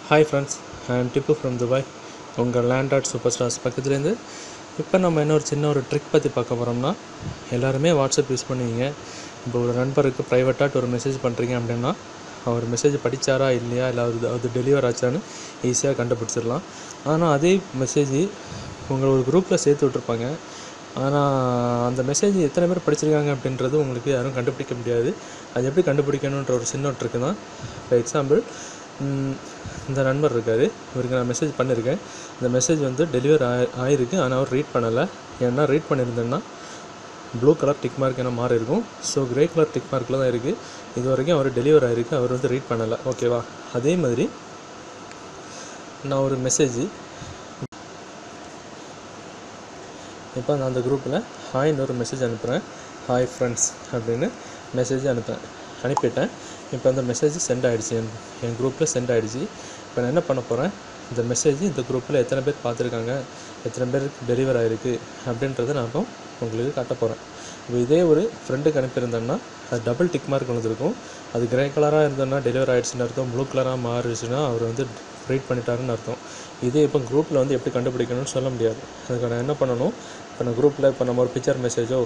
Hi friends, I am Tipu from Dubai. உங்கள் land super stars பக்கத்துலேருந்து இப்போ நம்ம என்ன ஒரு சின்ன ஒரு ட்ரிக் பற்றி பார்க்க போகிறோம்னா, எல்லாருமே வாட்ஸ்அப் யூஸ் பண்ணுவீங்க. இப்போ ஒரு நண்பருக்கு ப்ரைவேட்டாக ஒரு மெசேஜ் பண்ணுறீங்க அப்படின்னா, அவர் மெசேஜ் படித்தாரா இல்லையா, இல்லை அது டெலிவர் ஆச்சான்னு ஈஸியாக கண்டுபிடிச்சிடலாம். ஆனால் அதே மெசேஜ் உங்களை ஒரு குரூப்பில் சேர்த்து விட்ருப்பாங்க. ஆனால் அந்த மெசேஜ் எத்தனை பேர் படிச்சிருக்காங்க அப்படின்றது உங்களுக்கு யாரும் கண்டுபிடிக்க முடியாது. அது எப்படி கண்டுபிடிக்கணுன்ற ஒரு சின்ன ட்ரிக்கு தான். ஃபார் எக்ஸாம்பிள், இந்த நண்பர் இருக்கார், இவருக்கு நான் மெசேஜ் பண்ணியிருக்கேன். இந்த மெசேஜ் வந்து டெலிவர் ஆகிருக்கு, ஆனால் அவர் ரீட் பண்ணலை. ஏன்னா ரீட் பண்ணியிருந்தேன்னா ப்ளூ கலர் டிக் மார்க் என்ன மாறி இருக்கும். ஸோ கிரே கலர் டிக் மார்க்கில் தான் இருக்குது. இது வரைக்கும் அவர் டெலிவர் ஆகிருக்கு, அவர் வந்து ரீட் பண்ணலை. ஓகேவா? அதே மாதிரி நான் ஒரு மெசேஜ் இப்போ நான் அந்த குரூப்பில் ஹாய்னு ஒரு மெசேஜ் அனுப்புகிறேன். ஹாய் ஃப்ரெண்ட்ஸ் அப்படின்னு மெசேஜ் அனுப்பிட்டேன். இப்போ அந்த மெசேஜ் சென்ட் ஆகிடுச்சு, என் குரூப்பில் சென்ட் ஆகிடுச்சு. இப்போ நான் என்ன பண்ண போகிறேன், இந்த மெசேஜ் இந்த குரூப்பில் எத்தனை பேர் பார்த்துருக்காங்க, எத்தனை பேருக்கு டெலிவர் ஆகிருக்கு அப்படின்றத நான் இப்போ உங்களுக்கு காட்ட போகிறேன். இப்போ இதே ஒரு ஃப்ரெண்டுக்கு அனுப்பியிருந்தேன்னா அது டபுள் டிக் மார்க் வந்துருக்கும். அது கிரே கலராக இருந்ததுன்னா டெலிவர் ஆகிடுச்சுன்னு அர்த்தம், ப்ளூ கலராக மாறிடுச்சுன்னா அவர் வந்து ரீட் பண்ணிட்டாருன்னு அர்த்தம். இதே இப்போ குரூப்பில் வந்து எப்படி கண்டுபிடிக்கணும்னு சொல்ல முடியாது. அதுக்கு நான் என்ன பண்ணணும், இப்போ நான் குரூப்பில் இப்போ நம்ம ஒரு பிக்சர் மெசேஜோ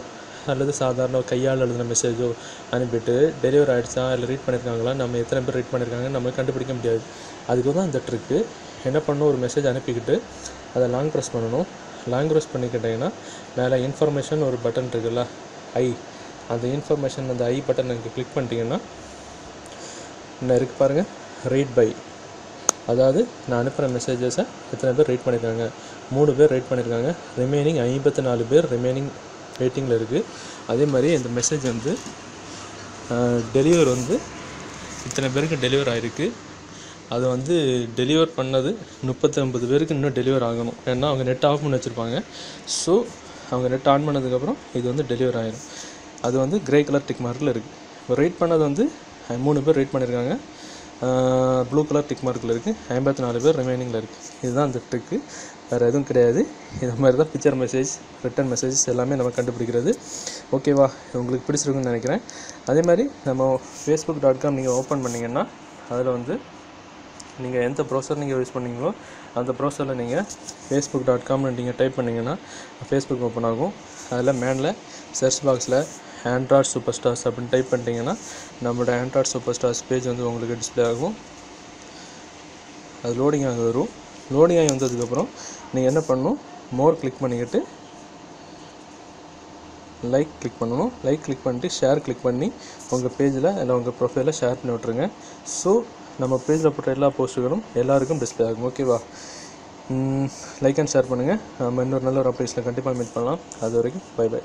அல்லது சாதாரண கையால் எழுதின மெசேஜோ அனுப்பிட்டு டெலிவர் ஆகிடுச்சா இல்லை ரீட் பண்ணியிருக்காங்களா, நம்ம எத்தனை பேர் ரீட் பண்ணியிருக்காங்கன்னு நம்ம கண்டுபிடிக்க முடியாது. அதுக்கு தான் இந்த ட்ரிக்கு. என்ன பண்ணணும், ஒரு மெசேஜ் அனுப்பிக்கிட்டு அதை லாங் ப்ரெஸ் பண்ணணும். லாங் ப்ரெஸ் பண்ணிக்கிட்டிங்கன்னா மேலே இன்ஃபர்மேஷன் ஒரு பட்டன் இருக்குல்ல, அந்த இன்ஃபர்மேஷன் அந்த பட்டன் நீங்கள் கிளிக் பண்ணிட்டீங்கன்னா என்ன இருக்குது பாருங்கள், ரீட் பை. அதாவது நான் அனுப்புகிற மெசேஜஸை எத்தனை பேர் ரீட் பண்ணியிருக்காங்க, 3 பேர் ரீட் பண்ணியிருக்காங்க. ரிமைனிங் 54 பேர் ரிமைனிங் வெயிட்டிங்கில் இருக்குது. அதே மாதிரி இந்த மெசேஜ் வந்து டெலிவர் வந்து இத்தனை பேருக்கு டெலிவர் ஆகிருக்கு. அது வந்து டெலிவர் பண்ணது 39 பேருக்கு இன்னும் டெலிவர் ஆகணும். ஏன்னா அவங்க நெட் ஆஃப் பண்ணி வச்சுருப்பாங்க. ஸோ அவங்க நெட் ஆன் பண்ணதுக்கப்புறம் இது வந்து டெலிவர் ஆகிடும். அது வந்து கிரே கலர் டிக் மார்க்கில் இருக்குது. இப்போ ரீட் பண்ணது வந்து 3 பேர் ரீட் பண்ணியிருக்காங்க, ப்ளூ கலர் டிக் மார்க்கில் இருக்குது, 54 பேர் ரிமைனிங்கில் இருக்குது. இதுதான் அந்த ட்ரிக்கு, வேறு எதுவும் கிடையாது. இது மாதிரி தான் பிக்சர் மெசேஜ், ரிட்டன் மெசேஜ் எல்லாமே நம்ம கண்டுபிடிக்கிறது. ஓகேவா? உங்களுக்கு பிடிச்சிருக்குன்னு நினைக்கிறேன். அதே மாதிரி நம்ம facebook.com நீங்கள் ஓப்பன் பண்ணிங்கன்னா அதில் வந்து நீங்கள் எந்த ப்ரௌசர் நீங்கள் யூஸ் பண்ணிங்களோ அந்த ப்ரௌசரில் நீங்கள் facebook.comனு நீங்கள் டைப் பண்ணிங்கன்னா ஃபேஸ்புக் ஓப்பன் ஆகும். அதில் மேனில் சர்ச் பாக்ஸில் ஆண்ட்ராய்ட் சூப்பர் ஸ்டார்ஸ் அப்படின்னு டைப் பண்ணிட்டீங்கன்னா நம்மளோட ஆண்ட்ராய்ட் சூப்பர் ஸ்டார்ஸ் பேஜ் வந்து உங்களுக்கு டிஸ்பிளே ஆகும். அது லோடிங் ஆகி வரும். லோடிங் ஆகி வந்ததுக்கப்புறம் நீங்கள் என்ன பண்ணணும், மோர் கிளிக் பண்ணிக்கிட்டு லைக் கிளிக் பண்ணணும். லைக் கிளிக் பண்ணிட்டு ஷேர் கிளிக் பண்ணி உங்கள் பேஜில் இல்லை உங்கள் ப்ரொஃபைலில் ஷேர் பண்ணி விட்ருங்க. ஸோ நம்ம பேஜில் போட்ட எல்லா போஸ்ட்டுகளும் எல்லாருக்கும் டிஸ்பிளே ஆகும். ஓகேவா? லைக் அண்ட் ஷேர் பண்ணுங்கள். நம்ம இன்னொரு நல்ல ஒரு அப்டேட்ஸில் கண்டிப்பாக மீட் பண்ணலாம். அது வரைக்கும் பை பை.